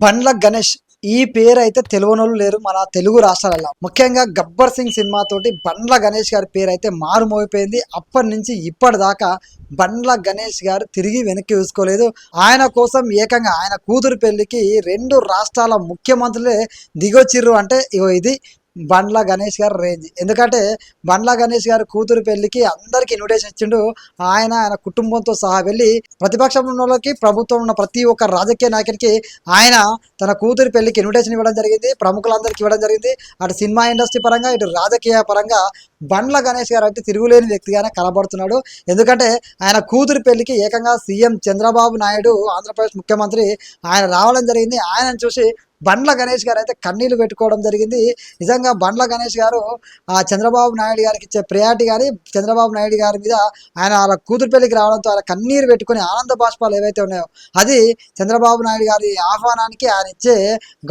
బండ్ల గణేష్ ఈ పేరు అయితే తెలియనోళ్ళు లేరు మన తెలుగు రాష్ట్రాలలో. ముఖ్యంగా గబ్బర్ సింగ్ సినిమాతోటి బండ్ల గణేష్ గారి పేరు అయితే మారుమోగిపోయింది. అప్పటి నుంచి ఇప్పటిదాకా బండ్ల గణేష్ గారు తిరిగి వెనక్కి చూసుకోలేదు. ఆయన కోసం ఏకంగా ఆయన కూతురు పెళ్లికి 2 రాష్ట్రాల ముఖ్యమంత్రులే దిగొచ్చిర్రు అంటే ఇగో ఇది బండ్ల గణేష్ గారు రేంజ్. ఎందుకంటే బండ్ల గణేష్ గారు కూతురు పెళ్లికి అందరికి ఇన్విటేషన్ ఇచ్చిండు. ఆయన కుటుంబంతో సహా వెళ్ళి ప్రతిపక్షంలో ఉన్న వాళ్ళకి, ప్రభుత్వం ఉన్న ప్రతి ఒక్క రాజకీయ నాయకుడికి ఆయన తన కూతురు పెళ్లికి ఇన్విటేషన్ ఇవ్వడం జరిగింది. ప్రముఖులందరికీ ఇవ్వడం జరిగింది. అటు సినిమా ఇండస్ట్రీ పరంగా, ఇటు రాజకీయ పరంగా బండ్ల గణేష్ గారు అంటే తిరుగులేని వ్యక్తిగానే కనబడుతున్నాడు. ఎందుకంటే ఆయన కూతురు పెళ్లికి ఏకంగా సీఎం చంద్రబాబు నాయుడు, ఆంధ్రప్రదేశ్ ముఖ్యమంత్రి, ఆయన రావడం జరిగింది. ఆయనను చూసి బండ్ల గణేష్ గారు అయితే కన్నీళ్లు పెట్టుకోవడం జరిగింది. నిజంగా బండ్ల గణేష్ గారు ఆ చంద్రబాబు నాయుడు గారికి ఇచ్చే ప్రయారిటీ కానీ, చంద్రబాబు నాయుడు గారి మీద ఆయన వాళ్ళ కూతురు పెళ్లికి రావడంతో ఆయన కన్నీరు పెట్టుకుని ఆనంద బాష్పాలు ఏవైతే ఉన్నాయో అది చంద్రబాబు నాయుడు గారి ఆహ్వానానికి ఆయన ఇచ్చే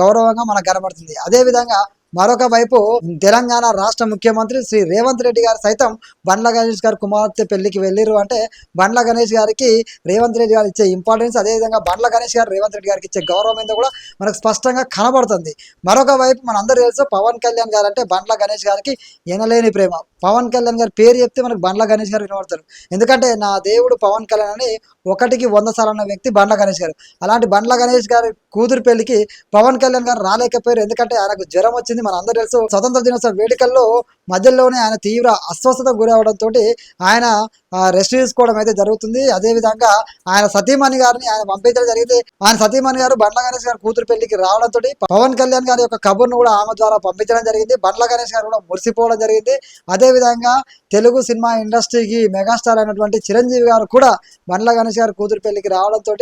గౌరవంగా మనకు కనబడుతుంది. అదేవిధంగా మరొక వైపు తెలంగాణ రాష్ట్ర ముఖ్యమంత్రి శ్రీ రేవంత్ రెడ్డి గారు సైతం బండ్ల గణేష్ గారు కుమార్తె పెళ్లికి వెళ్ళిరు అంటే బండ్ల గణేష్ గారికి రేవంత్ రెడ్డి గారు ఇచ్చే ఇంపార్టెన్స్, అదేవిధంగా బండ్ల గణేష్ గారు రేవంత్ రెడ్డి గారికి ఇచ్చే గౌరవం ఏందో కూడా మనకు స్పష్టంగా కనబడుతుంది. మరొక వైపు మన అందరూ తెలుసు పవన్ కళ్యాణ్ గారు అంటే బండ్ల గణేష్ గారికి ఎనలేని ప్రేమ. పవన్ కళ్యాణ్ గారి పేరు చెప్తే మనకు బండ్ల గణేష్ గారు వినబడతారు. ఎందుకంటే నా దేవుడు పవన్ కళ్యాణ్ అని 1కి 100 సార్లు అన్న వ్యక్తి బండ్ల గణేష్ గారు. అలాంటి బండ్ల గణేష్ గారి కూతురు పెళ్లికి పవన్ కళ్యాణ్ గారు రాలేకపోయారు. ఎందుకంటే ఆయనకు జ్వరం వచ్చింది. మన అందరూ తెలుసు స్వతంత్ర దినోత్సవ వేడుకల్లో మధ్యలోనే ఆయన తీవ్ర అస్వస్థతకు గురవడంతో ఆయన రెస్ట్ తీసుకోవడం అయితే జరుగుతుంది. అదేవిధంగా ఆయన సతీమణి గారిని ఆయన పంపించడం జరిగింది. ఆయన సతీమణి గారు బండ్ల గణేష్ గారి కూతురు పెళ్లికి రావడంతో పవన్ కళ్యాణ్ గారి యొక్క కబుర్ను కూడా ఆమె ద్వారా పంపించడం జరిగింది. బండ్ల గణేష్ గారు కూడా మురిసిపోవడం జరిగింది. అదేవిధంగా తెలుగు సినిమా ఇండస్ట్రీకి మెగాస్టార్ అయినటువంటి చిరంజీవి గారు కూడా బండ్ల గణేష్ గారి కూతురు పెళ్లికి రావడంతో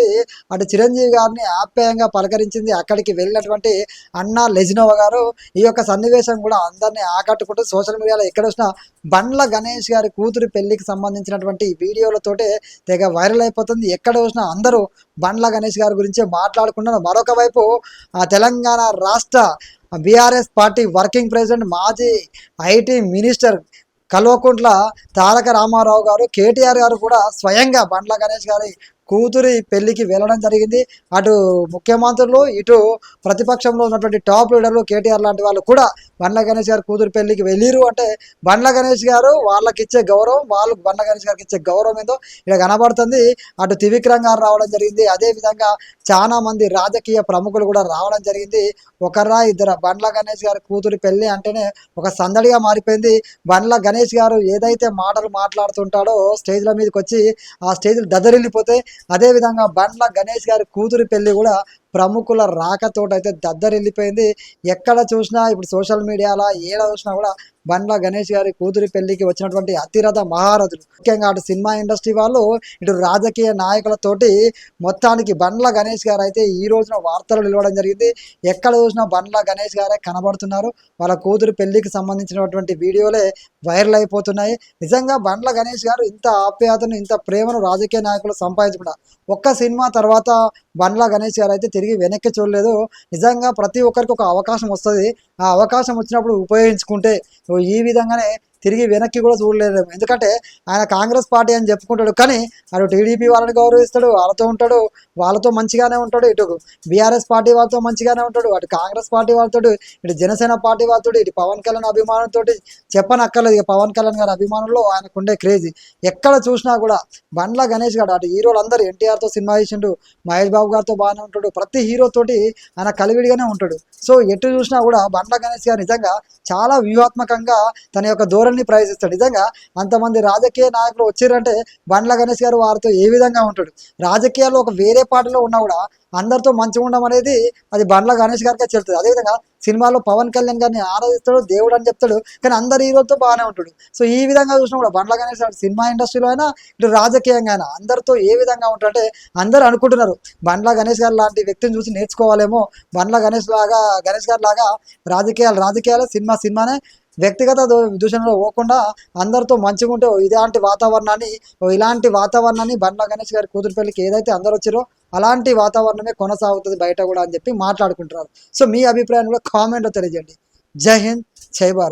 అటు చిరంజీవి గారిని ఆప్యాయంగా పలకరించింది. అక్కడికి వెళ్ళినటువంటి అన్నా లెజినోవా గారు. ఈ యొక్క సన్నివేశం కూడా అందరినీ ఆకట్టుకుంటూ సోషల్ మీడియాలో ఎక్కడ వచ్చినా బండ్ల గణేష్ గారి కూతురు పెళ్లికి సంబంధించినటువంటి వీడియోలతోటే తెగ వైరల్ అయిపోతుంది. ఎక్కడ చూసినా అందరూ బండ్ల గణేష్ గారి గురించే మాట్లాడుకుంటున్నారు. మరొక వైపు తెలంగాణ రాష్ట్ర బీఆర్ఎస్ పార్టీ వర్కింగ్ ప్రెసిడెంట్, మాజీ ఐటీ మినిస్టర్ కల్వకుంట్ల తారక రామారావు గారు, కేటీఆర్ గారు కూడా స్వయంగా బండ్ల గణేష్ గారి కూతురి పెళ్లికి వెళ్ళడం జరిగింది. అటు ముఖ్యమంత్రులు, ఇటు ప్రతిపక్షంలో ఉన్నటువంటి టాప్ లీడర్లు కేటీఆర్ లాంటి వాళ్ళు కూడా బండ్ల గణేష్ గారు కూతురు పెళ్లికి వెళ్ళిరు అంటే బండ్ల గణేష్ గారు వాళ్ళకి ఇచ్చే గౌరవం, వాళ్ళు బండ్ల గణేష్ గారికి ఇచ్చే గౌరవం ఏందో ఇక్కడ కనబడుతుంది. అటు త్రివిక్రమ్ గారు రావడం జరిగింది. అదేవిధంగా చాలా మంది రాజకీయ ప్రముఖులు కూడా రావడం జరిగింది. ఒకరా ఇద్దరు బండ్ల గణేష్ గారి కూతురి పెళ్లి అంటేనే ఒక సందడిగా మారిపోయింది. బండ్ల గణేష్ గారు ఏదైతే మాటలు మాట్లాడుతుంటాడో స్టేజ్ల మీదకి వచ్చి ఆ స్టేజ్లు దద్దరిల్లిపోతే, అదేవిధంగా బండ్ల గణేష్ గారి కూతురి పెళ్లి కూడా ప్రముఖుల రాకతోటైతే దద్దరిల్లిపోయింది. ఎక్కడ చూసినా ఇప్పుడు సోషల్ మీడియాలో ఏడ చూసినా కూడా బండ్ల గణేష్ గారి కూతురి పెళ్లికి వచ్చినటువంటి అతిరథ మహారథులు, ముఖ్యంగా అటు సినిమా ఇండస్ట్రీ వాళ్ళు, ఇటు రాజకీయ నాయకులతోటి మొత్తానికి బండ్ల గణేష్ గారు అయితే ఈ రోజున వార్తలు నిలవడం జరిగింది. ఎక్కడ చూసినా బండ్ల గణేష్ గారే కనబడుతున్నారు. వాళ్ళ కూతురి పెళ్లికి సంబంధించినటువంటి వీడియోలే వైరల్ అయిపోతున్నాయి. నిజంగా బండ్ల గణేష్ గారు ఇంత ఆప్యాయతను, ఇంత ప్రేమను రాజకీయ నాయకులు సంపాదించకుండా ఒక్క సినిమా తర్వాత బండ్ల గణేష్ గారు అయితే తిరిగి వెనక్కి చూడలేదు. నిజంగా ప్రతి ఒక్కరికి ఒక అవకాశం వస్తుంది. ఆ అవకాశం వచ్చినప్పుడు ఉపయోగించుకుంటే ఈ విధంగానే తిరిగి వెనక్కి కూడా చూడలేదు. ఎందుకంటే ఆయన కాంగ్రెస్ పార్టీ అని చెప్పుకుంటాడు, కానీ అటు టీడీపీ వాళ్ళని గౌరవిస్తాడు, వాళ్ళతో ఉంటాడు, వాళ్ళతో మంచిగానే ఉంటాడు, ఇటు బీఆర్ఎస్ పార్టీ వాళ్ళతో మంచిగానే ఉంటాడు, అటు కాంగ్రెస్ పార్టీ వాళ్ళతో, ఇటు జనసేన పార్టీ వాళ్ళతో, ఇటు పవన్ కళ్యాణ్ అభిమానంతో చెప్పనక్కర్లేదు. ఇక పవన్ కళ్యాణ్ గారి అభిమానంలో ఆయనకు ఉండే క్రేజీ ఎక్కడ చూసినా కూడా బండ్ల గణేష్ గారు అటు హీరోలు అందరూ ఎన్టీఆర్తో సినిమా చేసిండు, మహేష్ బాబు గారితో బాగానే ఉంటాడు, ప్రతి హీరోతోటి ఆయన కలివిడిగానే ఉంటాడు. సో ఎటు చూసినా కూడా బండ్ల గణేష్ గారు నిజంగా చాలా వ్యూహాత్మకంగా తన యొక్క ధోరణిని ప్రవేశిస్తాడు. నిజంగా అంతమంది రాజకీయ నాయకులు వచ్చారంటే బండ్ల గణేష్ గారు వారితో ఏ విధంగా ఉంటాడు. రాజకీయాల్లో ఒక వేరే పార్టీలో ఉన్నా కూడా అందరితో మంచిగా ఉండడం అనేది అది బండ్ల గణేష్ గారికే చెల్తుంది. అదేవిధంగా సినిమాలో పవన్ కళ్యాణ్ గారిని ఆరాధిస్తాడు, దేవుడు అని చెప్తాడు, కానీ అందరు హీరోలతో బాగానే ఉంటాడు. సో ఈ విధంగా చూసినా కూడా బండ్ల గణేష్ గారు సినిమా ఇండస్ట్రీలో అయినా, ఇటు రాజకీయంగా అయినా అందరితో ఏ విధంగా ఉంటాడంటే అందరూ అనుకుంటున్నారు బండ్ల గణేష్ గారు లాంటి వ్యక్తిని చూసి నేర్చుకోవాలేమో, బండ్ల గణేష్ గారి లాగా రాజకీయాలు, సినిమానే వ్యక్తిగత దూషణలో పోకుండా అందరితో మంచిగా ఉంటే ఇలాంటి వాతావరణాన్ని బండ్ల గణేష్ గారి కూతురు పెళ్లికి ఏదైతే అందరూ వచ్చారో అలాంటి వాతావరణమే కొనసాగుతుంది బయట కూడా అని చెప్పి మాట్లాడుకుంటున్నారు. సో మీ అభిప్రాయం కూడా కామెంట్లో తెలియజేయండి. జై హింద్, జై భారత్.